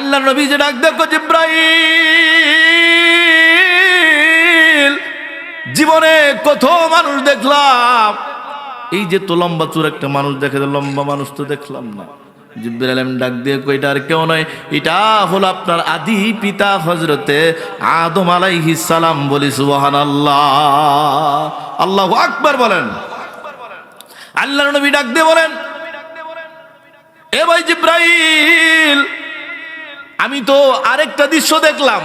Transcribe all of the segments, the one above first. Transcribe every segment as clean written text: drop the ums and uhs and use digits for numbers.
আল্লাহ নবী যে ডাক দেখো জিব্রাইল, জীবনে কত মানুষ দেখলাম, এই যে তো লম্বা চুর একটা মানুষ দেখে, লম্বা মানুষ তো দেখলাম না। জিবরাইল ডাক দিয়ে কইটা আর কেউ নয়, এটা হলো আপনার আদি পিতা হযরতে আদম আলাইহিস সালাম। বলি সুবহানাল্লাহ, আল্লাহু আকবার বলেন। আল্লাহর নবী ডাক দিয়ে বলেন, এ ভাই জিবরাইল, আমি তো আরেকটা দৃশ্য দেখলাম।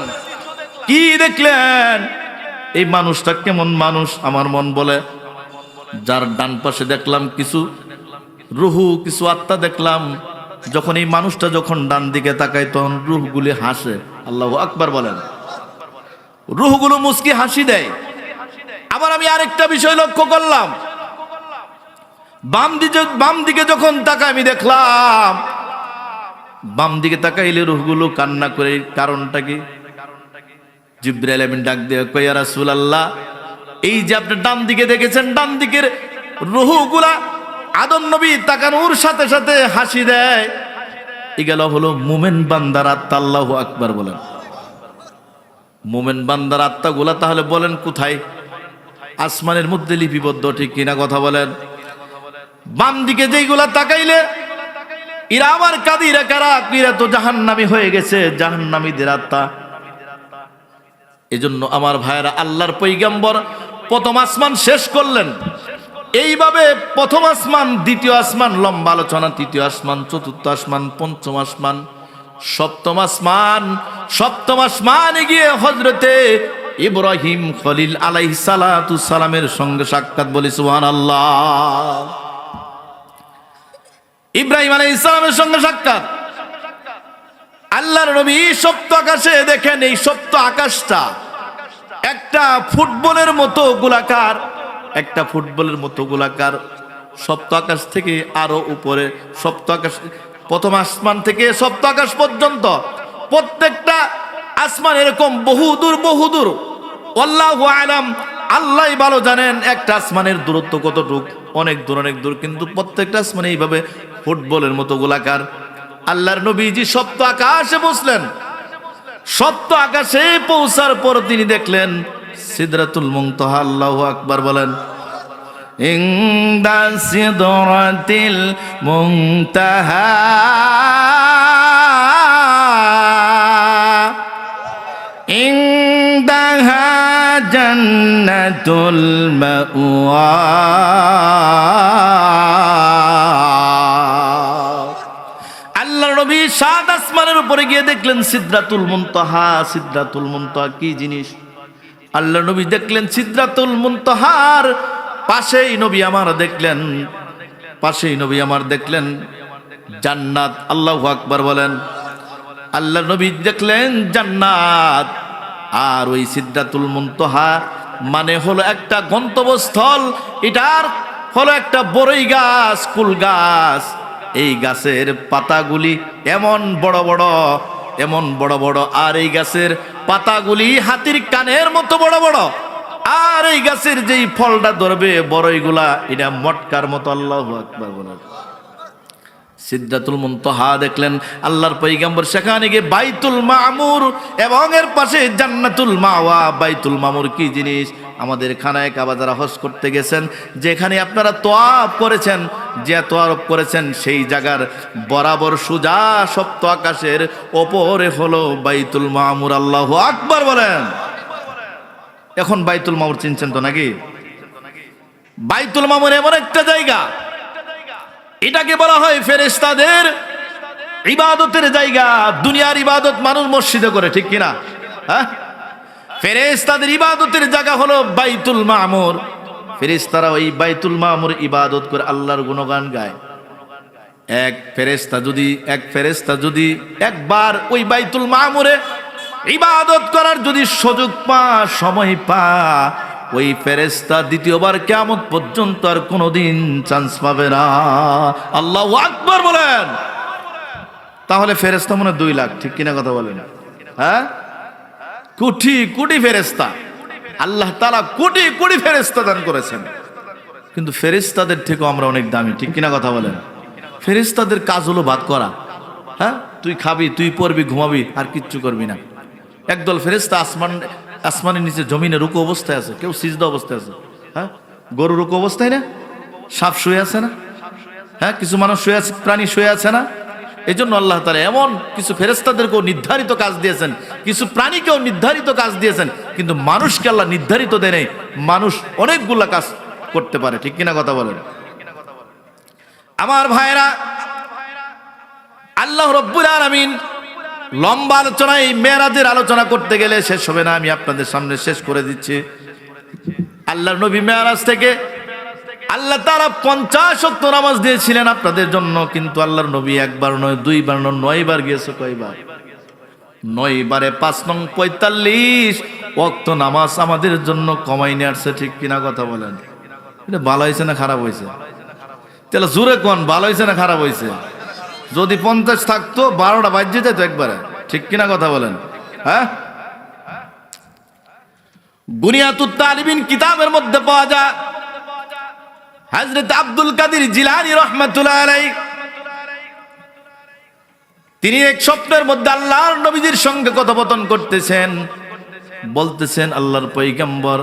কি দেখলেন? এই মানুষটা কেমন মানুষ? আমার মন বলে, যার ডান পাশে দেখলাম কিছু রুহু, কিছু আত্মা দেখলাম। যখন এই মানুষটা যখন ডান দিকে তাকায় তখন রুহগুলি হাসে। আল্লাহু আকবার বলেন। রুহগুলো মুস্কি হাসি দেয়। আবার আমি আরেকটা বিষয় লক্ষ্য করলাম, বাম দিকে যখন তাকায় আমি দেখলাম, বাম দিকে তাকাইলে রুহগুলো কান্না করে। কারণটা কি? জিবরাইল আমিন ডাক দিয়ে কই, ইয়া রাসূলুল্লাহ, এই যে আপনি ডান দিকে দেখেছেন, ডান দিকের রুহগুলা আদম নবী তাকানোর সাথে সাথে হাসি দেয়। এগুলো হলো মুমিন বান্দার আত্মা। আল্লাহু আকবার বলেন। মুমিন বান্দার আত্মাগুলা তাহলে বলেন কোথায়? আসমানের মধ্যে লিপিবদ্ধ, ঠিক কিনা কথা বলেন? বাম দিকে যেইগুলা তাকাইলে এরা আবার কাদিরা কারা, এরা তো জাহান্নামী হয়ে গেছে, জাহান্নামীদের আত্মা। এজন্য আমার ভাইরা, আল্লাহর পয়গম্বর প্রথম আসমান শেষ করলেন এইভাবে। প্রথম আসমান, দ্বিতীয় আসমান লম্বা আলোচনা, তৃতীয় আসমান, চতুর্থ আসমান, পঞ্চম আসমান, সপ্তম আসমানে গিয়ে হযরতে ইব্রাহিম খলিল আলাইহিস সালাতু সালামের সঙ্গে সাক্ষাৎ। বলি সুবহানাল্লাহ। ইব্রাহিম আলাইহিস সালামের সঙ্গে সাক্ষাৎ। আল্লাহর নবী সপ্ত আকাশে দেখেন, এই সপ্ত আকাশটা একটা ফুটবলের মতো গোলাকার, একটা ফুটবলের মতো গোলাকার। সপ্ত আকাশ থেকে আরো উপরে, সপ্ত আকাশ, প্রথম আসমান থেকে সপ্ত আকাশ পর্যন্ত প্রত্যেকটা আসমান এরকম বহুদূর বহুদূর। আল্লাহু আলাম, আল্লাহই ভালো জানেন একটা আসমানের দূরত্ব কতটুক। অনেক দূর, অনেক দূর, কিন্তু প্রত্যেকটা আসমানে এইভাবে ফুটবলের মতো গোলাকার। আল্লাহর নবীজি সপ্ত আকাশে বসলেন। সপ্ত আকাশে পৌঁছার পর তিনি দেখলেন সিদরাতুল মুনতাহা। আল্লাহু আকবার বলেন। ইনদা সিদরাতিল মুনতাহা ইনদাহা জান্নাতুল মাওয়া। নবী সাত আসমানের উপরে গিয়ে দেখলেন সিদরাতুল মুনতাহা। সিদরাতুল মুনতাহা কি জিনিস? আল্লাহ নবী দেখলেন সিদরাতুল মুনতাহার পাশেই নবী আমার দেখলেন, পাশেই নবী আমার দেখলেন জান্নাত। আল্লাহু আকবার বলেন। আল্লাহ নবী দেখলেন জান্নাত। আর ওই সিদরাতুল মুনতাহা মানে হলো একটা গন্তব্যস্থল। এটার হলো একটা বড়ই গাছ, কুল গাছ। এই গাছের পাতাগুলি এমন বড় বড়, এমন বড় বড়, আর এই গাছের পাতাগুলি হাতির কানের মতো বড় বড়। আর এই গাছের যেই ফলটা ধরবে বড়ইগুলা, এটা মটকার মতো। আল্লাহু আকবার বলেন। সিদরাতুল মুনতাহা দেখলেন আল্লাহর পয়গম্বর। সেখানে গিয়ে বাইতুল মামুর এবং এর পাশে জান্নাতুল মাওয়া। বাইতুল মামুর কি জিনিস? আমাদের খানায় কাবা যারা হজ করতে গেছেন, যেখানে আপনারা তোয়াফ করেছেন, যে তোয়াফ করেছেন, সেই জায়গার বরাবর সুজা সপ্ত আকাশের ওপরে হলো বাইতুল মামুর। আল্লাহু আকবার বলেন। এখন বাইতুল মামুর চিনছেন তো নাকি? বাইতুল মামুর এমন একটা জায়গা, এটাকে বলা হয় ফেরেশতাদের ইবাদতের জায়গা। দুনিয়ার ইবাদত মানুষ মসজিদে করে, ঠিক কিনা? হ্যাঁ, ফেরেশতাদের ইবাদতের জায়গা হলো বাইতুল মামুর। ফেরেশতারা ওই বাইতুল মামুর ইবাদত করে, আল্লাহর গুণগান গায়। এক ফেরেশতা যদি একবার ওই বাইতুল মামুরে ইবাদত করার যদি সুযোগ পা, সময় পা, ওই ফেরেশতা দ্বিতীয়বার কিয়ামত পর্যন্ত আর কোনোদিন চান্স পাবে না। আল্লাহু আকবার বলেন। তাহলে ফেরেশতা মনে 2 লাখ, ঠিক কিনা কথা বলেন? হ্যাঁ, কোটি কোটি ফেরেশতা। আল্লাহ তাআলা কোটি কোটি ফেরেশতা দান করেছেন, কিন্তু ফেরেশতাদের থেকেও আমরা অনেক দামি, ঠিক কিনা কথা বলেন? ফেরেশতাদের কাজ হলো ভাত করা। হ্যাঁ, তুই খাবি, তুই পড়বি, ঘুমাবি, আর কিচ্ছু করবি না। একদল ফেরেশতা আসমানের নিচে জমিনে রুকু অবস্থায় আছে, কেউ সিজদা অবস্থায় আছে। হ্যাঁ, গরু রুকু অবস্থায় না, সাপ শুয়ে আছে না, হ্যাঁ, কিছু মানুষ শুয়ে আছে, প্রাণী শুয়ে আছে না। এই জন্য আল্লাহ তাআলা এমন কিছু ফেরেশতাদেরকেও নির্ধারিত কাজ দিয়েছেন, কিছু প্রাণীকেও নির্ধারিত কাজ দিয়েছেন, কিন্তু মানুষকে আল্লাহ নির্ধারিত দেয় নাই। মানুষ অনেকগুলা কাজ করতে পারে, ঠিক কিনা কথা বলেন আমার ভাইরা। আল্লাহ রব্বুল আলামিন লম্বা আলোচনা, এই মেরাজের আলোচনা করতে গেলে শেষ হবে না, আমি আপনাদের সামনে শেষ করে দিচ্ছি। আল্লাহর নবী মেরাজ থেকে আল্লাহ তাআলা 50 ওয়াক্ত নামাজ দিয়েছিলেন আপনাদের জন্য, কিন্তু আল্লাহর নবী একবার নয়, দুইবার নয়, 9 বার গিয়েছে। কয়বার? 9 বারে 5 নং 45 ওয়াক্ত নামাজ আমাদের জন্য কমাই নিয়ে আসছে, ঠিক কিনা কথা বলেন। এটা ভালো হয়েছে না খারাপ হয়েছে? তাহলে জোরে কোন, ভালো হয়েছে না খারাপ হয়েছে? যদি 50 থাকতো 12টা বাজে যেত একবারে, ঠিক কিনা কথা বলেন। হ্যাঁ, বুনিয়াতুত তালিবিন কিতাবের মধ্যে পাওয়া যায়, হযরত আব্দুল কাদের জিলানী রাহমাতুল্লাহ আলাইহি তিনি এক স্বপ্নের মধ্যে আল্লাহর নবীজির সঙ্গে কথোপকথন করতেছেন, বলতেছেন, আল্লাহর পয়গম্বর,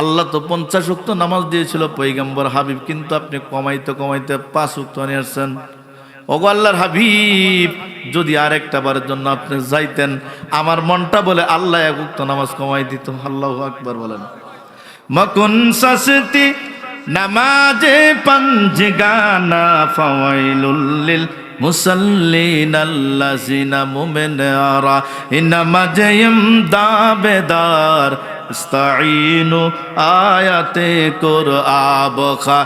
আল্লাহ তো 50 ওয়াক্ত নামাজ দিয়েছিল পয়গম্বর হাবিব, কিন্তু আপনি কমাইতে কমাইতে 5 ওয়াক্ত নিয়ে আসছেন। ওগো আল্লাহর হাবিব, যদি আরেকটা বারের জন্য আপনি যাইতেন, আমার মনটা বলে আল্লাহ 1 ওয়াক্ত নামাজ কমাই দিত। আল্লাহু আকবার বলেন। মকুন সস্তি নামাজে পঞ্জগানা ফাওয়াইলুল লিল মুসাল্লিন আল্লাযিনা মুমিনারা নামাজে ইমদাবেদার ইস্তাঈনু আয়াতে কুরআব খা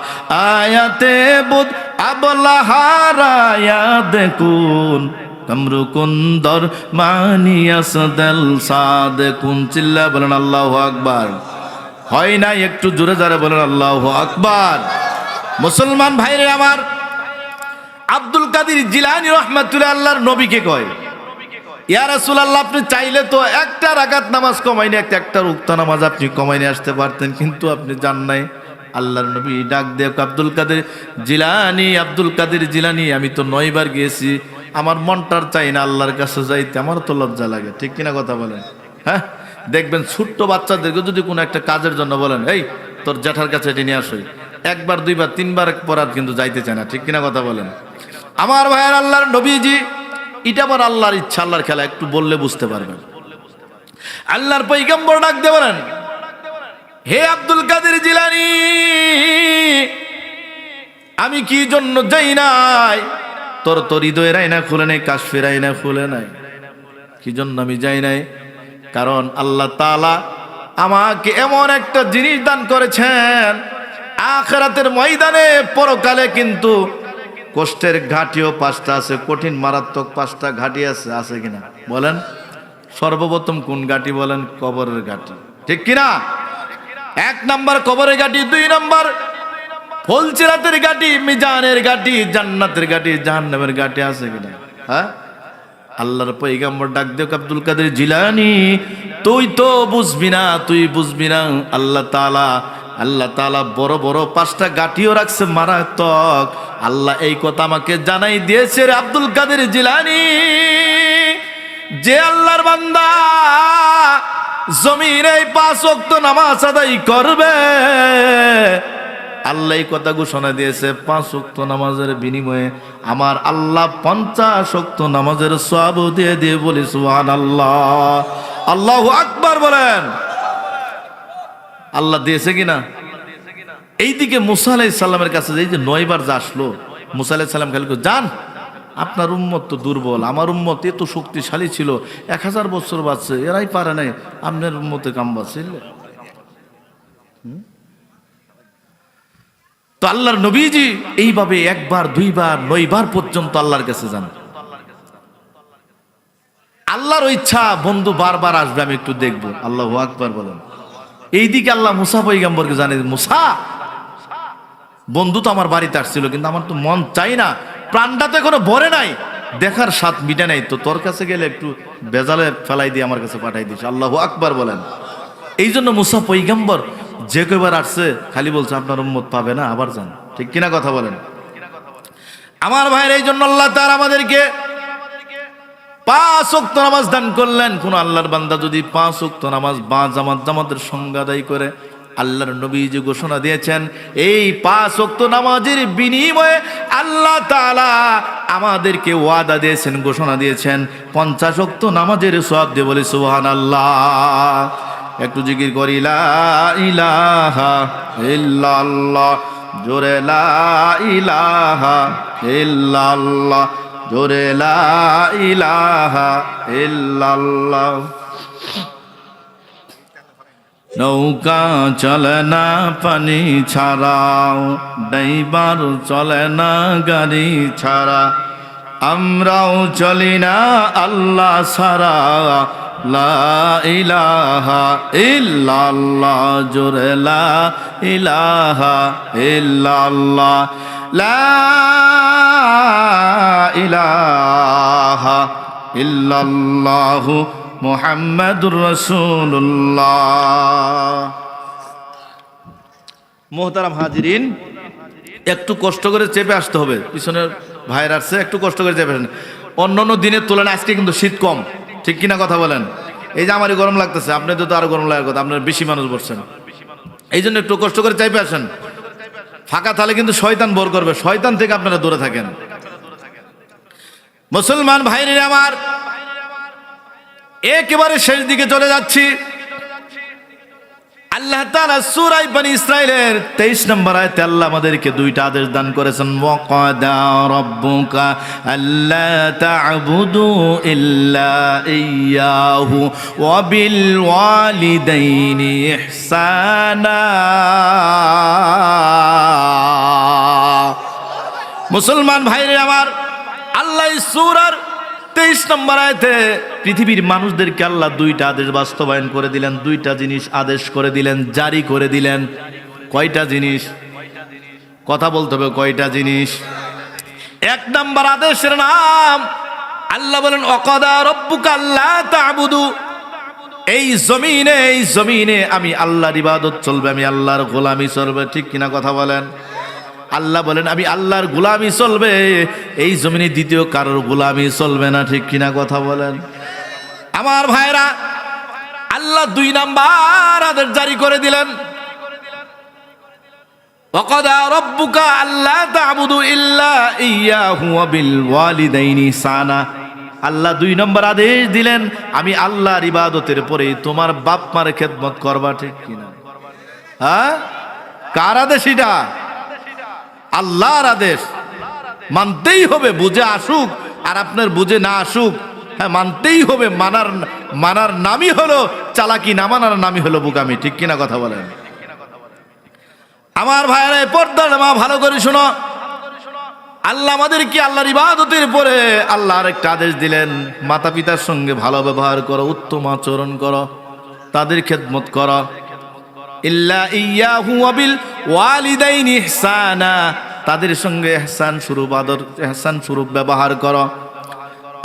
আয়াতে বুদ আবলাহারায়াদ কুন কামরুকুন্দর মানিয়াসদাল সাদ কুন। চিল্লা বলেন আল্লাহু আকবার। হয় না একটু জোরে জোরে বলেন আল্লাহু আকবার। মুসলমান ভাইরে আমার, আব্দুল কাদের জিলানী রাহমাতুল্লাহ আল্লাহর নবীকে কয়, ইয়া রাসূলুল্লাহ, আপনি চাইলে তো একটা রাকাত নামাজ কমাইনি, একটা উক্ত নামাজ আপনি কমাইনি আসতে পারতেন, কিন্তু আপনি যান নাই। আল্লাহর নবী ডাক দিয়ে আব্দুল কাদের জিলানী, আব্দুল কাদের জিলানী, আমি তো 9 বার গিয়েছি, আমার মনটার চাই না আল্লাহর কাছে যাইতে, আমার তো লজ্জা লাগে, ঠিক কিনা কথা বলেন। হ্যাঁ, দেখবেন ছোট্ট বাচ্চাদেরকে যদি কোনো একটা কাজের জন্য বলেন, এই তোর জ্যাঠার কাছে এটি নিয়ে আসই, 1 বার 2 বার 3 বার পর আর কিন্তু যাইতে চায় না, ঠিক কিনা কথা বলেন আমার ভাইয়ের। আল্লাহর নবীজি, এটা আবার আল্লাহর ইচ্ছা, আল্লাহর খেলা, একটু বললে বুঝতে পারবেন। আল্লাহর পয়গম্বর ডাক দিয়ে বলেন, হে আব্দুল কাদের জিলানী, আমি কি জন্য যাই নাই? তোর হৃদয়ের আয়না খুলে নাই, কাশফের আয়না খুলে নাই, কি জন্য আমি যাই নাই? কারণ আল্লাহ তাআলা আমাকে এমন একটা জিনিস দান করেছেন, আখিরাতের ময়দানে পরকালে কিন্তু কষ্টের ঘাটিও 5টা আছে, কঠিন মারাত্মক 5টা ঘাটি আছে, আছে কিনা বলেন? সর্বপ্রথম কোন ঘাটি বলেন? কবরের ঘাটি, ঠিক কিনা? 1 নাম্বার কবরের ঘাটি, 2 নাম্বার ফুলসিরাতের ঘাটি, মিজানের ঘাটি, জান্নাতের ঘাটি, জাহান্নামের ঘাটি, আছে কিনা? হ্যাঁ, আল্লাহর পয়গম্বর ডাক দেও, আব্দুল কাদের জিলানী, তুই তো বুঝবি না, তুই বুঝবি না। আল্লাহ তাআলা বড় বড় 5টা গাঠিও রাখছে মারাত্মক। আল্লাহ এই কথা আমাকে জানাই দিয়েছে রে আব্দুল কাদের জিলানী, যে আল্লাহর বান্দা জমিনে 5 ওয়াক্ত নামাজ আদায় করবে, আল্লাহ এই কথা ঘোষণা দিয়েছে, 5 ওয়াক্ত নামাজের বিনিময়ে আমার আল্লাহ 50 ওয়াক্ত নামাজের সওয়াব দিয়ে দিয়ে। বলি সুবহানাল্লাহ, আল্লাহু আকবার বলেন। আল্লাহ দিয়েছে কিনা? এইদিকে মুসা আলাইহিস সালামের কাছে এই যে 9 বার যা আসলো, মুসা আলাইহিস সালাম খালি জান, আপনার উম্মত তো দুর্বল, আমার উম্মত এত শক্তিশালী ছিল, 1000 বছর বাঁচছে, এরাই পারে নাই, আপনার উম্মতে কাম বাঁচছিল। তো আল্লাহর নবীজি এইভাবে 1 বার 2 বার 9 বার পর্যন্ত আল্লাহর কাছে যান। আল্লাহর ইচ্ছা বন্ধু বারবার আসবে, আমি একটু দেখবো। আল্লাহু আকবার বলেন। এইদিকে আল্লাহ মুসা পয়গম্বরকে জানে, মুসা, বন্ধু তো আমার বাড়িতে আসছিল, কিন্তু আমার তো মন চাই না, প্রাণটা তো এখনো ভরে নাই, দেখার স্বাদ মিটে নাই, তো তোর কাছে গেলে একটু বেজালে ফেলাই দিয়ে আমার কাছে পাঠাই দিস। আল্লাহু আকবার বলেন। এই জন্য মুসা পয়গম্বর যে কয়বার আসছে খালি বলছে আপনার উম্মত পাবে না, আবার যান, ঠিক কিনা কথা বলেন আমার ভাইয়ের। এই জন্য আল্লাহ তাআলা আমাদেরকে 5 ওয়াক্ত নামাজ দান করলেন। কোন আল্লাহর বান্দা যদি 5 ওয়াক্ত নামাজ বা জামাতের সঙ্গে আদায় করে, আল্লাহর নবী যে ঘোষণা দিয়েছেন এই 5 ওয়াক্ত নামাজের বিনিময়ে আল্লাহ তাআলা আমাদেরকে ওয়াদা দিয়েছেন, ঘোষণা দিয়েছেন 50 ওয়াক্ত নামাজের সওয়াব দিয়ে। বলি সুবহানাল্লাহ। একটু জিকির করি লা ইলাহা ইল্লাল্লাহ, জোরে লা ইলাহা ইল্লাল্লাহ, জোরে লা ইলাহা ইল্লাল্লাহ। নৌকা চলে না পানি ছাড়াও, ড্রাইভার চলে না গাড়ি ছাড়া, আমরাও চলি না আল্লাহ ছাড়া। লা ইলাহা ইল্লাল্লাহ, জোরে লা ইলাহা ইল্লাল্লাহ, লা ইলাহা ইল্লাল্লাহু মুহাম্মাদুর রাসূলুল্লাহ। মোহতারাম হাজিরিন, একটু কষ্ট করে চেপে আসতে হবে। পিছনের ভাইয়ের আসছে, একটু কষ্ট করে চেপে আসেন। অন্যান্য দিনের তুলনায় আজকে কিন্তু শীত কম, ঠিক কিনা কথা বলেন? এই যে আমারই গরম লাগতেছে, আপনাদের তো আরো গরম লাগার কথা, আপনারা বেশি মানুষ বসছেন, এই জন্য একটু কষ্ট করে চেপে আসেন। ফাঁকা তাহলে কিন্তু শয়তান বোর করবে, শয়তান থেকে আপনারা দূরে থাকেন। মুসলমান ভাইরা আমার, একেবারে শেষ দিকে চলে যাচ্ছি। আল্লাহ তাআলা সূরা বনী ইসরাঈলের 23 নম্বর আয়াতে আল্লাহ আমাদেরকে দুইটা আদেশ দান করেছেন। ওয়াকাদা রাব্বুকা আল্লা তা'বুদু ইল্লা ইয়্যাহু ওয়া বিল ওয়ালিদাইনি ইহসানা। মুসলমান ভাইরা আমার, আল্লাহ সূরার 23 নম্বর আয়াতে পৃথিবীর মানুষদেরকে আল্লাহ দুইটা আদেশ বাস্তবায়ন করে দিলেন, দুইটা জিনিস আদেশ করে দিলেন, জারি করে দিলেন। কয়টা জিনিস? কথা বলতে হবে, কয়টা জিনিস? 1 নম্বর আদেশের নাম আল্লাহ বলেন ওয়াকাদা রাব্বুকা আল্লা তা'বুদু। এই জমিনে আমি আল্লাহর ইবাদত চলবে, আমি আল্লাহর গোলামি চলবে, ঠিক কিনা কথা বলেন? আল্লাহ বলেন আমি আল্লাহর গোলামি চলবে, এই জমিনে দ্বিতীয় কারোর গোলামি চলবে না, ঠিক কিনা কথা বলেন? আমার ভাইরা, আল্লাহ 2 নাম্বার আদেশ জারি করে দিলেন। ওয়াকাদা রাব্বুকা আল্লা তা'বুদু ইল্লা ইয়্যাহু ওয়া বিল ওয়ালিদাইনি ইহসানা। আল্লাহ 2 নম্বর আদেশ দিলেন, আমি আল্লাহর ইবাদতের পরে তোমার বাপ মার খেদমত করবা, ঠিক কিনা? হ্যাঁ, কার আদেশ এটা? আল্লাহর আদেশ। মানতেই হবে, বুঝে আসুক আর আপনার বুঝে না আসুক, হ্যাঁ মানতেই হবে। মানার নামই হলো চালাকি, না মানার নামই হলো বোকামি, ঠিক কিনা কথা বলেন? আমার ভাইরা, পর্দার মা ভালো করে শোনো। আল্লাহ আমাদেরকে আল্লাহর ইবাদতের পরে আল্লাহর একটা আদেশ দিলেন, মাতা পিতার সঙ্গে ভালো ব্যবহার করো, উত্তম আচরণ করো, তাদের খেদমত করো। ইল্লা ইয়্যাহু ওয়া বিল ওয়ালিদাইনি ইহসানা, তাদের সঙ্গে ইহসান স্বরূপ আদর, ইহসান স্বরূপ ব্যবহার করো।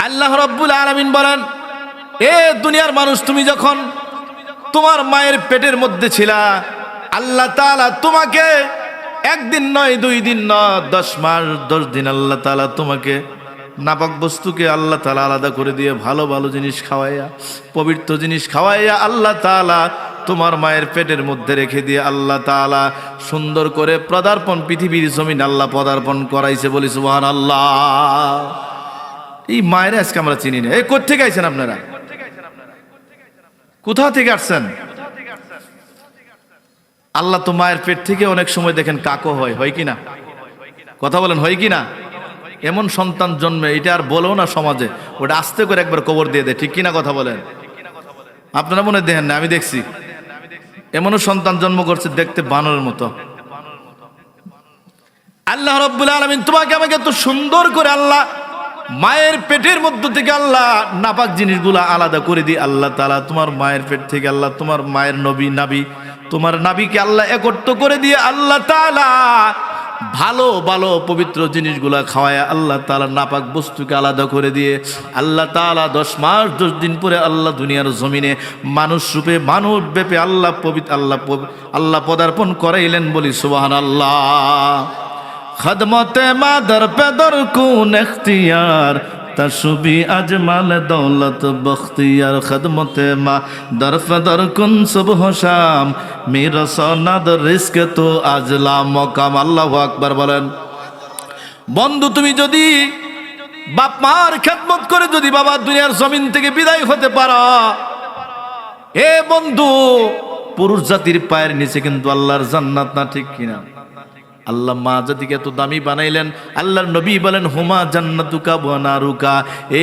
আল্লাহ রাব্বুল আলামিন বলেন, এ দুনিয়ার মানুষ, তুমি যখন তোমার মায়ের পেটের মধ্যে ছিলা, আল্লাহ তাআলা তোমাকে 1 দিন নয়, 2 দিন নয়, 10 মাস 10 দিন আল্লাহ তাআলা তোমাকে নাপাক বস্তুকে আল্লাহ তাআলা আলাদা করে দিয়ে ভালো ভালো জিনিস খাওয়াইয়া, পবিত্র জিনিস খাওয়াইয়া আল্লাহ তাআলা তোমার মায়ের পেটের মধ্যে রেখে দিয়ে আল্লাহ তাআলা সুন্দর করে পদার্পণ, পৃথিবীর জমিন আল্লাহ পদার্পণ করাইছে। বলি সুবহানাল্লাহ। এই মায়ের আজকে আমরা চিনি না। এই কোথা থেকে আইছেন আপনারা? কোথা থেকে আসছেন? আল্লাহ তো মায়ের পেট থেকে অনেক সময় দেখেন কাকো হয় কি না? কথা বলেন, হয় কি না? এমন সন্তান জন্মে, এটা আর বলো না সমাজে, ওটা আস্তে করে একবার কবর দিয়ে দেয়, ঠিক কিনা কথা বলেন? আপনারা মনে দেখেন না, আমি দেখছি এমনও সন্তান জন্ম করছে দেখতে বানরের মতো। আল্লাহ রাব্বুল আলামিন তোমাকে আমাকে এত সুন্দর করে আল্লাহ মায়ের পেটের মধ্য থেকে আল্লাহ নাপাক জিনিসগুলা আলাদা করে দিয়ে আল্লাহ তাআলা তোমার মায়ের পেট থেকে আল্লাহ তোমার মায়ের নাবি, তোমার নাবিকে আল্লাহ একত্র করে দিয়ে আল্লাহ তাআলা ভালো ভালো পবিত্র জিনিসগুলা খাওয়ায় আল্লাহ তাআলা নাপাক বস্তুকে আলাদা করে দিয়ে আল্লাহ তাআলা 10 মাস 10 দিন পরে আল্লাহ দুনিয়ার জমিনে মানুষ রূপে, মানব ব্যাপে আল্লাহ পবিত্র আল্লাহ পদার্পণ করাইলেন। বলি সুবহানাল্লাহ। खदमत मादर पे दर कून इख्तियार তসবি আজমাল দৌলত বখতিয়ার খদমতে মা দরফদর কুন সুবহ শাম মেরা সনদ রিস্ক তো আজলা মকাম। আল্লাহু আকবার বলেন। বন্ধু তুমি যদি বাপ মার খেদমত করে যদি বাবা দুনিয়ার জমিন থেকে বিদায় হতে পারো, এ বন্ধু পুরুষ জাতির পায়ের নিচে কিন্তু আল্লাহর জান্নাত না, ঠিক কিনা? আল্লাহ মা জাতিকে এত দামি বানাইলেন, আল্লাহর নবী বলেন হুমা জান্নাতুকা ওয়া নারুকা।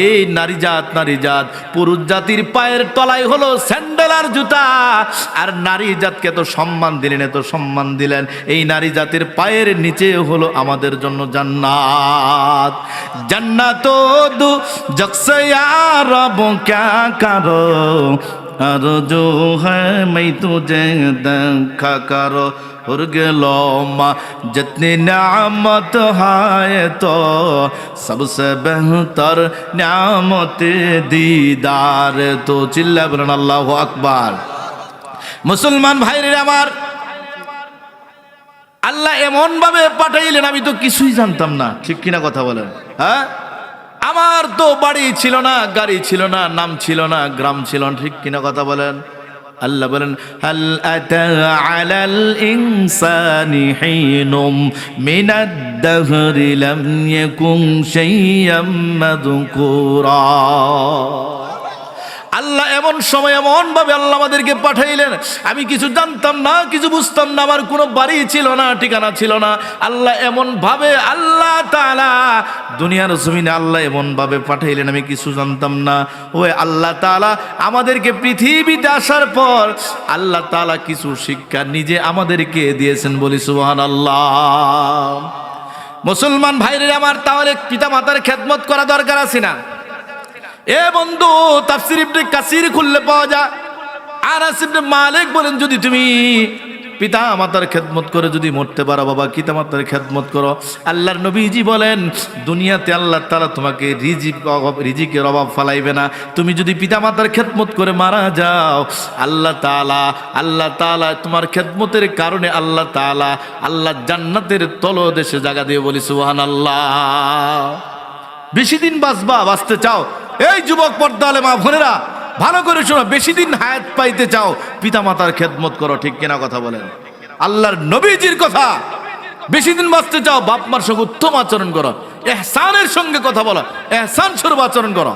এই নারী জাত পুরুষ জাতির পায়ের তলায় হলো স্যান্ডেল আর জুতা, আর নারী জাতকে এত সম্মান দিলেন, এত সম্মান দিলেন, এই নারী জাতির পায়ের নিচে হলো আমাদের জন্য জান্নাত। জান্নাত দু জকসে ইয়া রব ক্যা করো আরজু হ্যায় मैं तुझे देखा करो उड़ गलो माँ जितनी नियामत है तो सबसे बेहतर नियामत दीदार। तो चिल्ला বলেন আল্লাহু আকবার। মুসলমান ভাইরা আমার, আল্লাহ এমন ভাবে পাঠাইলেন আমি তো কিছুই জানতাম না, ঠিক কিনা কথা বলেন? হ্যাঁ, আমার তো বাড়ি ছিল না, গাড়ি ছিল না, নাম ছিল না, গ্রাম ছিল না, ঠিক কিনা কথা বলেন? আল্লাহ বলেন হাল আতা আলাল ইনসানি হিনুম মিনাদ দাহরি লাম ইয়াকুন শাইয়াম মাযকুরা। আল্লাহ এমন সময় এমন ভাবে আল্লাহ আমাদেরকে পাঠাইলেন, আমি কিছু জানতাম না, কিছু বুঝতাম না, আমার কোনো বাড়ি ছিল না, ঠিকানা ছিল না। আল্লাহ এমন ভাবে আল্লাহ তাআলা দুনিয়ার জমিনে আল্লাহ এমন ভাবে পাঠাইলেন, আমি কিছু জানতাম না। ওই আল্লাহ তাআলা আমাদেরকে পৃথিবীতে আসার পর আল্লাহ তাআলা কিছু শিক্ষা নিজে আমাদেরকে দিয়েছেন, বলি সুবহানাল্লাহ। মুসলমান ভাইরা আমার, তাহলে পিতা মাতার খেদমত করা দরকার আছে না? এ বন্ধু তাফসীর ইবনে কাসির খুললে পাওয়া যায়, আনাস ইবনে মালিক বলেন যদি তুমি পিতা মাতার খেদমত করে যদি মরতে পারো, বাবা পিতা মাতার খেদমত করো, আল্লাহর নবীজি বলেন দুনিয়াতে আল্লাহ তাআলা তোমাকে রিজিকের অভাব ফালাইবে না। তুমি যদি পিতা মাতার খেদমত করে মারা যাও, আল্লাহ তাআলা তোমার খেদমতের কারণে আল্লাহ জান্নাতের তলদেশে জায়গা দিয়ে, বলি সুবহানাল্লাহ। বেশি দিন বাঁচতে চাও, এই যুবক পর্দা আলে মা বোনেরা ভালো করে শোনো, বেশি দিন হায়াত পাইতে চাও, পিতা মাতার খেদমত করো, ঠিক কিনা কথা বলেন? আল্লাহর নবীজির কথা, বেশি দিন বাঁচতে চাও, বাপ মার সঙ্গে উত্তম আচরণ করো, ইহসানের সঙ্গে কথা বলো, ইহসান স্বরূপ আচরণ করো।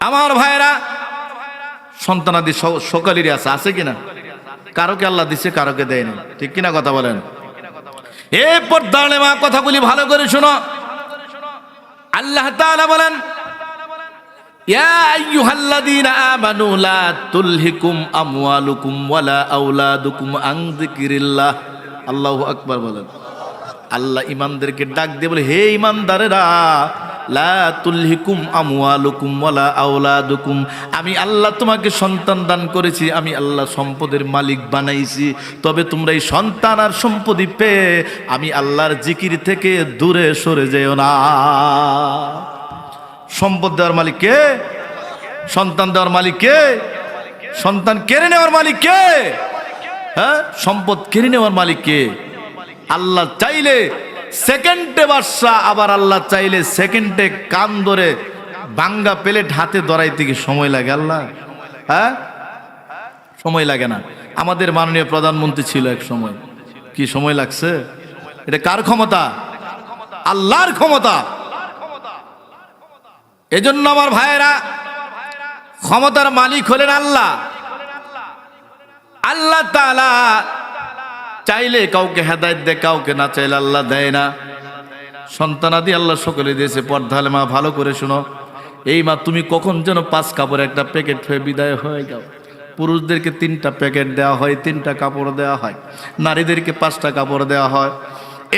আমার ভাইয়েরা, সন্তানাদি সকালেরই আছে কিনা? কারোকে আল্লাহ দিছে, কারোকে দেয়নি, ঠিক কিনা কথা বলেন? এ পর্দা আলে মা কথাগুলি ভালো করে শোনো। আল্লাহ তাআলা বলেন ইয়া আইয়ুহাল্লাযীনা আমানু লা তুলহিকুম আমওয়ালুকুম ওয়ালা আওলাদুকুম আন যিকরিল্লাহ। আল্লাহু আকবার বলেন। আল্লাহ ঈমানদেরকে ডাক দিয়ে বলে, হে ঈমানদারেরা, লা তুলহিকুম আমওয়ালুকুম ওয়ালা আওলাদুকুম, আমি আল্লাহ তোমাকে সন্তান দান করেছি, আমি আল্লাহ সম্পদের মালিক বানাইছি, তবে তোমরা এই সন্তান আর সম্পত্তি পেয়ে আমি আল্লাহর জিকির থেকে দূরে সরে যেও না। সম্পদ দেওয়ার মালিক কে? সন্তান দেওয়ার মালিক কে? সন্তান কেড়ে নেওয়ার মালিক কে? হ্যাঁ, সম্পদ কেড়ে নেওয়ার মালিক কে? আল্লাহ চাইলে সেকেন্ডে বাদশা, আবার আল্লাহ চাইলে সেকেন্ডে কান ধরে ভাঙ্গা প্লেট হাতে ধরাইতে কি সময় লাগে? আল্লাহ হ্যাঁ, সময় লাগে না। আমাদের মাননীয় প্রধানমন্ত্রী ছিল এক সময়, কি সময় লাগছে? এটা কার ক্ষমতা? আল্লাহর ক্ষমতা। এজন্য আমার ভাইয়েরা, ক্ষমতার মালিক হলেন আল্লাহ। আল্লাহ তাআলা চাইলে কাউকে হেদায়েত দেয়, কাউকে না চাইলে আল্লাহ দেয় না। সন্তানাদি আল্লাহ সকলে দিয়েছে। পর্দালে মা ভালো করে শোনো, এই মা তুমি কখন যেন 5 কাপড়ের একটা প্যাকেট হয়ে বিদায় হয়ে যাও। পুরুষদেরকে 3টা প্যাকেট দেওয়া হয়, 3টা কাপড় দেওয়া হয়, নারীদেরকে 5টা কাপড় দেওয়া হয়।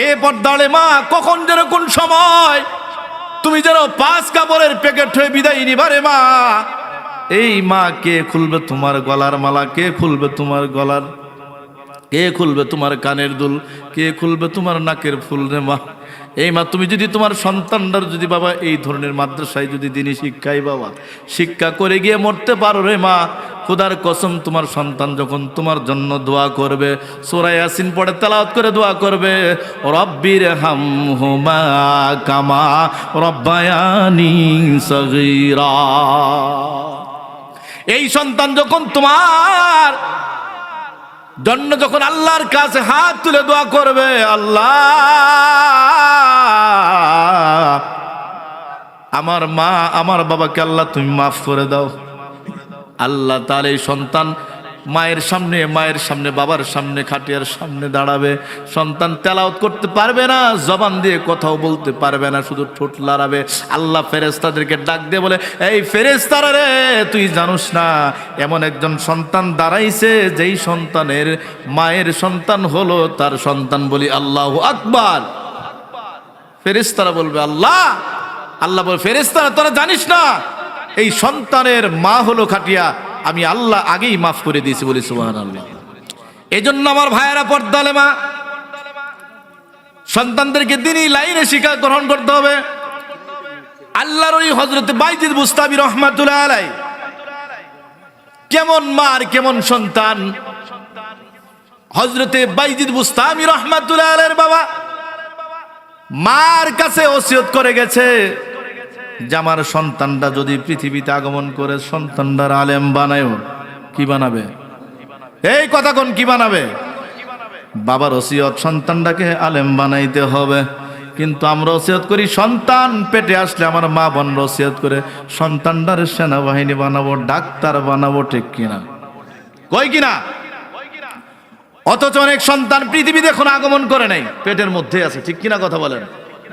এ পর্দালে মা কখন যেন কোন সময় তুমি যেন 5 কাপড়ের প্যাকেট হয়ে বিদায় নিবারে মা। এই মা কে খুলবে তোমার গলার মালা? কে খুলবে তোমার গলার? কে খুলবে তোমার কানের দুল? কে খুলবে তোমার নাকের ফুল রে মা? এই মা তুমি যদি তোমার সন্তানটার যদি বাবা এই ধরনের মাদ্রাসায় যদি দিনই শিক্ষাই বাবা শিক্ষা করে গিয়ে মরতে পারো রে মা, খোদার কসম তোমার সন্তান যখন তোমার জন্য দোয়া করবে, সূরা ইয়াসিন পড়ে তেলাওয়াত করে দোয়া করবে, রব্বির হামহুমা কামা রব্বায়ানি সগীরা। এই সন্তান যখন তোমার জন্য যখন আল্লাহর কাছে হাত তুলে দোয়া করবে, আল্লাহ আমার মা আমার বাবাকে আল্লাহ তুমি মাফ করে দাও, আল্লাহ তাআলা এই সন্তান মায়ের সামনে বাবার সামনে খাটিয়ার সামনে দাঁড়াবে, সন্তান তেলাওয়াত করতে পারবে না, জবান দিয়ে কথাও বলতে পারবে না, শুধু ঠোঁট লড়াবে। আল্লাহ ফেরেশতাদেরকে ডাক দিয়ে বলে, এই ফেরেশতারা রে, তুই জানোস না এমন একজন সন্তান দাঁড়াইছে যেই সন্তানের মায়ের সন্তান হলো তার সন্তান। বলি আল্লাহু আকবার। ফেরেশতারা বলবে আল্লাহ বলে, ফেরেশতারা তোরা জানিস না এই সন্তানের মা হলো খাটিয়া, আমি আল্লাহ আগেই মাফ করে দিয়েছি। বলি সুবহানাল্লাহ। এজন্য আমার ভাইয়েরা, পর্দালে মা, সন্তানদেরকে দিনই লাইনে শিক্ষা গ্রহণ করতে হবে। আল্লাহর ওই হযরত বাইজিদ বুস্তামি রহমাতুল্লাহ আলাইহি কেমন মা আর কেমন সন্তান। হযরত বাইজিদ বুস্তামি রহমাতুল্লাহ আলাইহির বাবা মার কাছে ওসিয়ত করে গেছে যে আমার সন্তানটা যদি পৃথিবীতে আগমন করে সন্তানটার আলেম বানায়ও। কি বানাবে? এই কথা কোন, কি বানাবে? বাবার ওসিয়ত সন্তানটাকে আলেম বানাইতে হবে। কিন্তু আমরা ওসিয়ত করি সন্তান পেটে আসলে আমার মা বোন ওসিয়ত করে সন্তানটার সেনাবাহিনী বানাবো, ডাক্তার বানাবো। ঠিক কিনা? কই কিনা? অথচ অনেক সন্তান পৃথিবীতে এখন আগমন করে নাই, পেটের মধ্যে আছে। ঠিক কিনা কথা বলেন?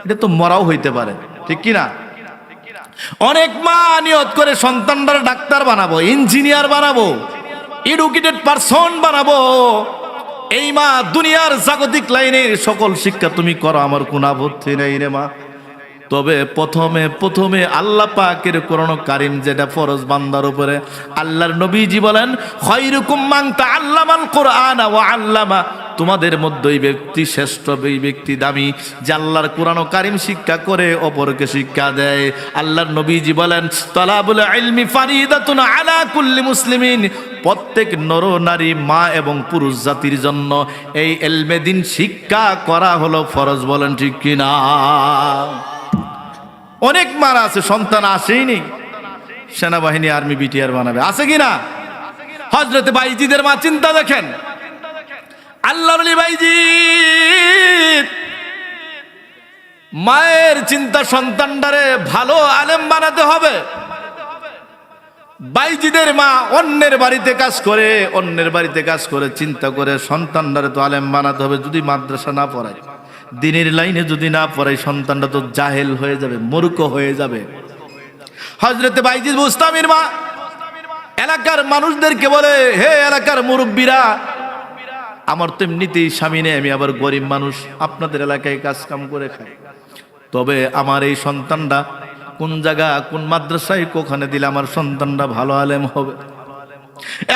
এটা তো মরাও হইতে পারে। ঠিক কিনা? অনেক মা নিয়ত করে সন্তানরা ডাক্তার বানাবো, ইঞ্জিনিয়ার বানাবো, এডুকেটেড পারসন বানাবো। এই মা দুনিয়ার জাগতিক লাইনের সকল শিক্ষা তুমি করো, আমার কোনো আপত্তি নেই রে মা। তবে প্রথমে আল্লাহ পাকের কোরআন কারীম যেটা ফরজ বান্দার উপরে, আল্লাহর নবীজি বলেন, খায়রুকুম মান তাআল্লামাল কুরআন ওয়া আল্লামা। তোমাদের মধ্যে ওই ব্যক্তি শ্রেষ্ঠ, ওই ব্যক্তি দামি যে আল্লাহর কোরআন কারীম শিক্ষা করে অপরকে শিক্ষা দেয়। আল্লাহর নবীজি বলেন, তালাবুল ইলমি ফারিদাতুন আলা কুল্লি মুসলিমিন। প্রত্যেক নর নারী, মা এবং পুরুষ জাতির জন্য এই ইলমে দ্বীন শিক্ষা করা হলো ফরজ। বলেন ঠিক কিনা? অনেক মারা আছে সন্তান আসেইনি, সেনাবাহিনী আর্মি বিটিআর বানাবে, আছে কিনা? হযরত বাইজিদের মা, চিন্তা দেখেন, আল্লাহর ওলি বাইজিদ মায়ের চিন্তা সন্তানটারে ভালো আলেম বানাতে হবে। বাইজিদের মা অন্যের বাড়িতে কাজ করে চিন্তা করে সন্তানটারে তো আলেম বানাতে হবে। যদি মাদ্রাসা না পড়ায়, দিনের লাইনে যদি না পড়ায়, সন্তানটা তো জাহেল হয়ে যাবে, মূর্খ হয়ে যাবে। হযরত বাইজিদ বুস্তামির মা এলাকার মানুষদেরকে বলে, হে এলাকার মুরব্বীরা, আমার তো এমনিতেই স্বামী নেই, আমি আবার গরিব মানুষ, আপনাদের এলাকায় কাজ কাম করে খাই। তবে আমার এই সন্তানটা কোন জায়গা, কোন মাদ্রাসায়, কোখানে দিলে আমার সন্তানটা ভালো আলেম হবে।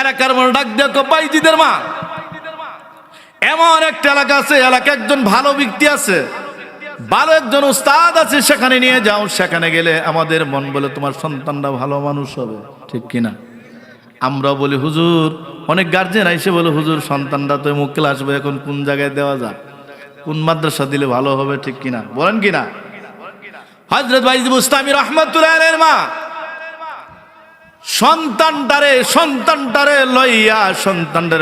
এলাকার মানুষ ডাক দেখো, বাইজিদের মা, এমন একটা এলাকা আছে, এলাকা একজন ভালো ব্যক্তি আছে, ভালো একজন উস্তাদ আছে, সেখানে নিয়ে যাও। সেখানে গেলে আমাদের মন বলে তোমার সন্তানটা ভালো মানুষ হবে। ঠিক কিনা? আমরা বলি হুজুর, অনেক গার্জেন আইসে বলে, হুজুর সন্তানটা তো মুখ ক্লাস আসবে, এখন কোন জায়গায় দেওয়া যায়, কোন মাদ্রাসা দিলে ভালো হবে। ঠিক কিনা? বলেন কিনা? হযরত বাইজিদ বুস্তামি রাহমাতুল্লাহ আলাইহির মা সন্তানটারে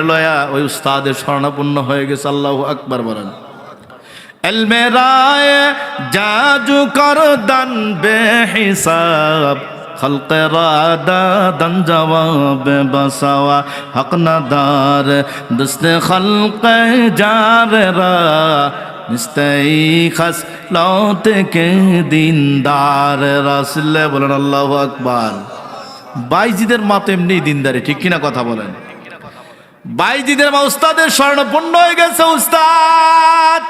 লইয়া ওই উস্তাদের শরণাপন্ন হয়ে গেছে। আল্লাহু আকবার বলেন। ইলমে রায় জাজু কর দান বেহিসাব, খলকে রাদা দান জবাব বসাওয়া, হক নাদার দস্তে খলকে জারে রা, নিস্তাই খাস লৌতে কে দিনদার রাসূল। বলেন আল্লাহু আকবার। বাইজিদের মা তো এমনি দিনদারি। ঠিক কিনা কথা বলেন? বাইজিদের মা উস্তাদের স্বর্ণপূর্ণ হয়ে গেছে। উস্তাদ,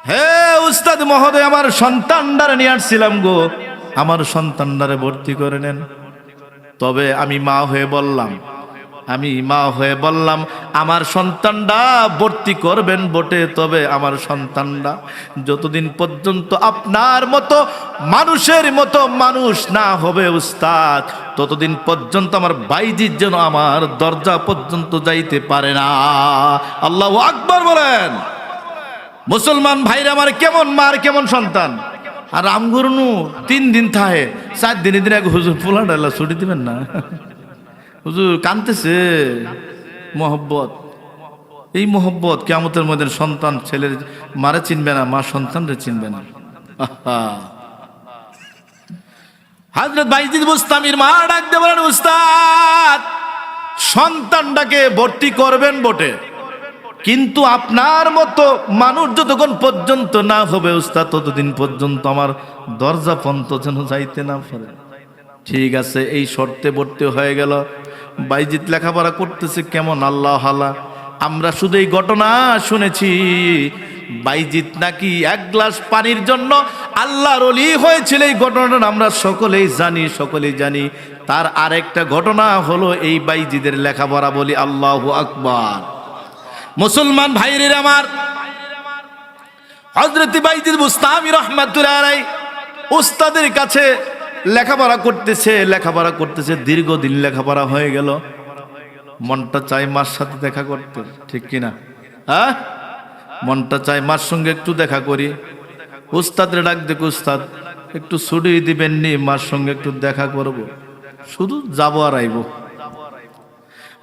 হে উস্তাদ মহোদয়, আমার সন্তানটারে নিয়ে আসছিলাম গো, আমার সন্তানটারে ভর্তি করে নেন। তবে আমি মা হয়ে বললাম, আমি মা হয়ে বললাম, আমার সন্তানটা ভর্তি করবেন বটে, তবে আমার সন্তানটা যতদিন পর্যন্ত আপনার মতো মানুষের মতো মানুষ না হবে উস্তাদ, ততদিন পর্যন্ত আমার বাইজির যেন আমার দরজা পর্যন্ত যাইতে পারে না। আল্লাহু আকবার বলেন। মুসলমান ভাইরা আমার, কেমন মার কেমন সন্তান। আর আমগুরনু 3 দিন থাহে, 4 দিন দিন আগে হুজুর ফুলা ডালা ছুটি দিবেন না, হুজুর কানতেছে। মোহব্বত, এই মোহব্বত কিয়ামতের মধ্যে সন্তান ছেলের মারে চিনবে না, মা সন্তানরে চিনবে না। হযরত বাইজিদ বুস্তামির মা ডাক দিয়ে বলেন, উস্তাদ সন্তানটাকে ভর্তি করবেন বটে, কিন্তু আপনার মতো মানুষ যতক্ষণ পর্যন্ত না হবে উস্তাদ, ততদিন পর্যন্ত আমার দরজা পর্যন্ত যেন যাইতে না পারে। ঠিক আছে, এই শর্তে ভর্তি হয়ে গেল। বাইজিদ লেখাপড়া করতেছে কেমন, আল্লাহ হালা। আমরা শুধু এই ঘটনা শুনেছি, বাইজিদ নাকি 1 গ্লাস পানির জন্য আল্লাহর ওলি হয়েছিল, এই ঘটনাটা আমরা সকলেই জানি। তার আরেকটা ঘটনা হলো এই বাইজিদের লেখাপড়া। বলি আল্লাহু আকবার। মুসলমান ভাইরা আমার, হযরত বাইজিদ বুস্তামি রাহমাতুল্লাহ আলাইহি উস্তাদের কাছে লেখাপড়া করতেছে, দীর্ঘদিন লেখাপড়া হয়ে গেল। মনটা চাই মার সাথে দেখা করতে, ঠিক কিনা? হ্যাঁ, মনটা চাই মার সঙ্গে একটু দেখা করি। উস্তাদের ডাক দেখো, উস্তাদ একটু ছুটি দিবেন নি, মার সঙ্গে একটু দেখা করব, শুধু যাবো আর আইব।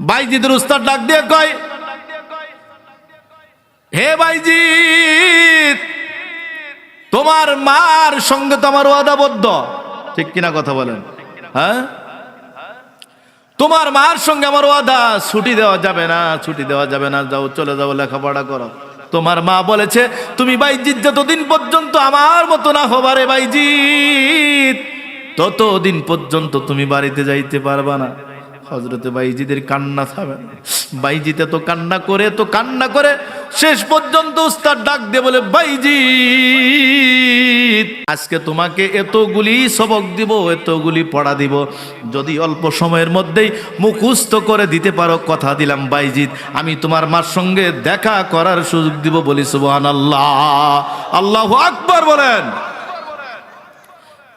বাইজিদের উস্তাদ ডাক দিয়ে কয়, হে বাইজিদ, তোমার মার সঙ্গে তো আমার ওয়াদাবদ্ধ, ঠিক কিনা কথা বলেন? হ্যাঁ, তোমার মার সঙ্গে আমার ওয়াদা, ছুটি দেওয়া যাবে না, যাও চলে যাও, লেখাপড়া করো। তোমার মা বলেছে তুমি বাইজিদ যতদিন পর্যন্ত আমার মতো না হবারে বাইজিদ, ততদিন পর্যন্ত তুমি বাড়িতে যাইতে পারবা না। হযরতে বাইজিদের কান্না থামে না। বাইজিদ এত কান্না করে শেষ পর্যন্ত উস্তাদ ডাক দিয়ে বলে, বাইজিদ আজকে তোমাকে এতগুলি সবক দিব, এতগুলি পড়া দিব, যদি অল্প সময়ের মধ্যেই মুখস্থ করে দিতে পারো, কথা দিলাম বাইজিদ আমি তোমার মার সঙ্গে দেখা করার সুযোগ দিব। বলি সুবহানাল্লাহ, আল্লাহু আকবার বলেন।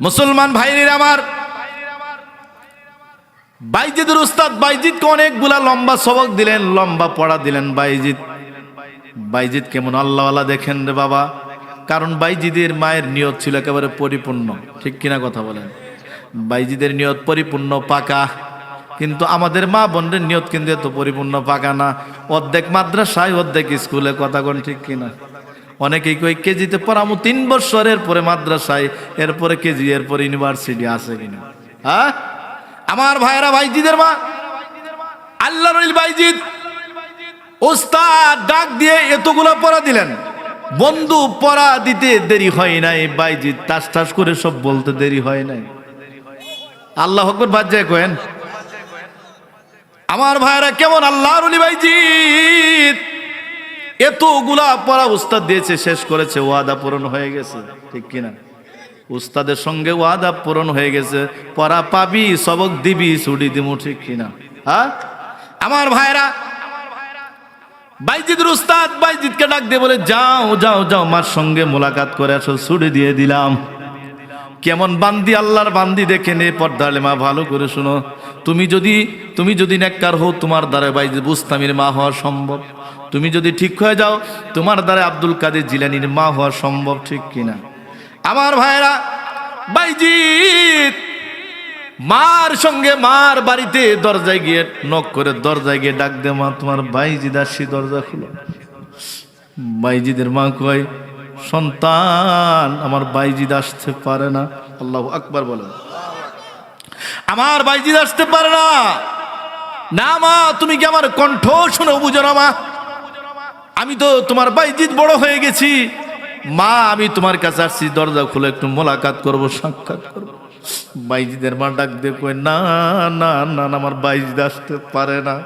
মুসলমান ভাইরা আমার, বাইজিদের উস্তাদ বাইজিদকে অনেকগুলা লম্বা সবক দিলেন, লম্বা পড়া দিলেন। বাইজিদ কেমন আল্লাহওয়ালা দেখেন রে বাবা, কারণ বাইজিদের মায়ের নিয়ত ছিল একেবারে পরিপূর্ণ, ঠিক কিনা কথা বলেন? বাইজিদের নিয়ত পরিপূর্ণ পাকা, কিন্তু আমাদের মা বোনদের নিয়ত কিন্তু এত পরিপূর্ণ পাকা না। অর্ধেক মাদ্রাসায়, অর্ধেক স্কুলে, কথা কোন ঠিক কিনা? অনেকেই কই কেজিতে পড়ামু 3 বছরের পরে মাদ্রাসায়, এরপরে কেজি, এরপরে ইউনিভার্সিটি, আছে কিনা? হ্যাঁ, আমার ভাইরা, বাইজিদের মা আল্লাহর ওলি বাইজিদ উস্তাদ ডাক দিয়ে এতগুলো পড়া দিলেন। বন্ধু, পড়া দিতে দেরি হয় নাই, বাইজিদ টাস করে সব বলতে দেরি হয় নাই। আল্লাহু আকবার বাজে কয়েন। আমার ভাইরা, কেমন আল্লাহর ওলি বাইজিদ এতগুলা পড়া উস্তাদ দিয়েছে, শেষ করেছে, ওয়াদা পূরণ হয়ে গেছে, ঠিক কিনা? উস্তাদের সঙ্গে ওয়াদা পূরণ হয়ে গেছে, পড়া পাবি, সবক দিবি, ছুটি দিমু, ঠিক কিনা? হ্যাঁ, আমার ভাইরা, বাইজিদের উস্তাদ বাইজিদকে ডাক দিয়ে বলে, যাও মার সঙ্গে মোলাকাত করে আসো, ছুটি দিয়ে দিলাম। কেমন বান্দি, আল্লাহর বান্দি দেখে নে। পর্দার মা ভালো করে শুনো, তুমি যদি নেককার হও, তোমার দ্বারা বাইজিদ বুস্তামির মা হওয়া সম্ভব। তুমি যদি ঠিক হয়ে যাও, তোমার দ্বারা আব্দুল কাদের জিলানীর মা হওয়া সম্ভব, ঠিক কিনা? আমার ভাইরা, বাইজিদ মার সঙ্গে মার বাড়িতে দরজায় গিয়ে নক করে, দরজায় গিয়ে ডাক দে, মা তোমার বাইজিদ আসি, দরজা খুলো। বাইজিদের মা কয়, সন্তান আমার বাইজিদ আসতে পারে না। আল্লাহু আকবার বলেন। আমার বাইজিদ আসতে পারে না। না মা, তুমি কি আমার কণ্ঠ শুনে বুঝো না? মা, আমি তো তোমার বাইজিদ বড় হয়ে গেছি, মা আমি তোমার কাছে আসছি, দরজা খুলে একটু মোলাকাত করব, সাক্ষাৎ করব। বাইজিদের মা ডাক দিয়ে কয়, না, আমার বাইজিদ আসতে পারে না,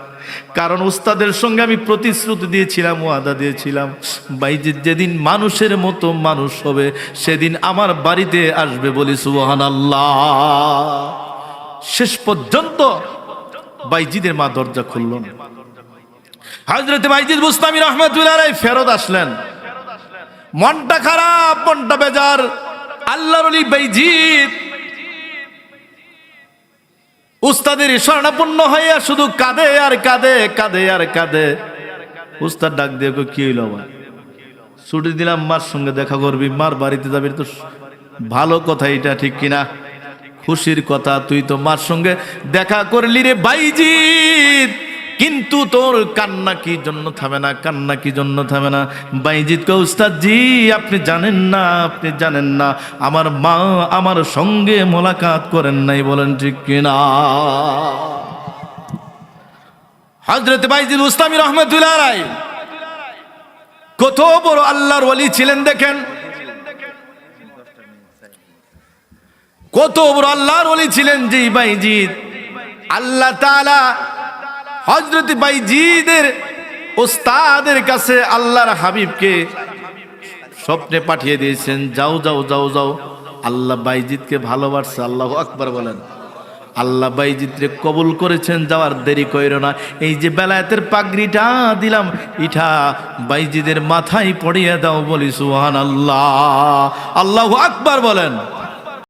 কারণ উস্তাদের সঙ্গে আমি প্রতিশ্রুতি দিয়েছিলাম, ওয়াদা দিয়েছিলাম, বাইজিদ যেদিন মানুষের মতো মানুষ হবে সেদিন আমার বাড়িতে আসবে। বলি সুবহানাল্লাহ। শেষ পর্যন্ত বাইজিদের মা দরজা খুলল না। হযরত বাইজিদ বুস্তামি রাহমাতুল্লাহ আলাইহি ফেরত আসলেন, মনটা খারাপ, মনটা বেজার। আল্লাহর ওলি বাইজিদ উস্তাদের স্বর্ণাপন্ন হইয়া শুধু কাঁদে আর কাঁদে, কাঁদে আর কাঁদে। উস্তাদ ডাক দিয়ে কই, কি হইল ভাই? ছুটি দিলাম, মার সঙ্গে দেখা করবি, মার বাড়িতে যাবি। তো ভালো কথা, এটা ঠিক কিনা? খুশির কথা, তুই তো মার সঙ্গে দেখা করলি রে বাইজিদ, কিন্তু তোর কান্না কি জন্য থামে না? কান্না কি জন্য থামে না? বাইজিদ কে, উস্তাদ জি আপনি জানেন না, আপনি জানেন না, আমার মা আমার সঙ্গে মোলাকাত করেন নাই। বলেন ঠিক কিনা? হযরত বাইজিদ বুস্তামি রাহমাতুল্লাহ আলাইহি কত বড় আল্লাহর ওলি ছিলেন দেখেন, কত বড় আল্লাহর ওলি ছিলেন যে বাইজিদ। আল্লাহ তাআলা হযরত বাইজিদের ওস্তাদের কাছে আল্লাহর হাবিবকে স্বপ্নে পাঠিয়ে দিয়েছেন, যাও যাও যাও যাও। আল্লাহ বাইজিদকে ভালোবাসছে। আল্লাহু আকবার বলেন। আল্লাহ বাইজিদরে কবুল করেছেন, যাওয়ার দেরি কইরো না। এই যে বেলায়েতের পাগড়িটা দিলাম, ইটা বাইজিদের মাথায় পড়িয়ে দাও। বলি সুবহানাল্লাহ, আল্লাহু আকবার বলেন।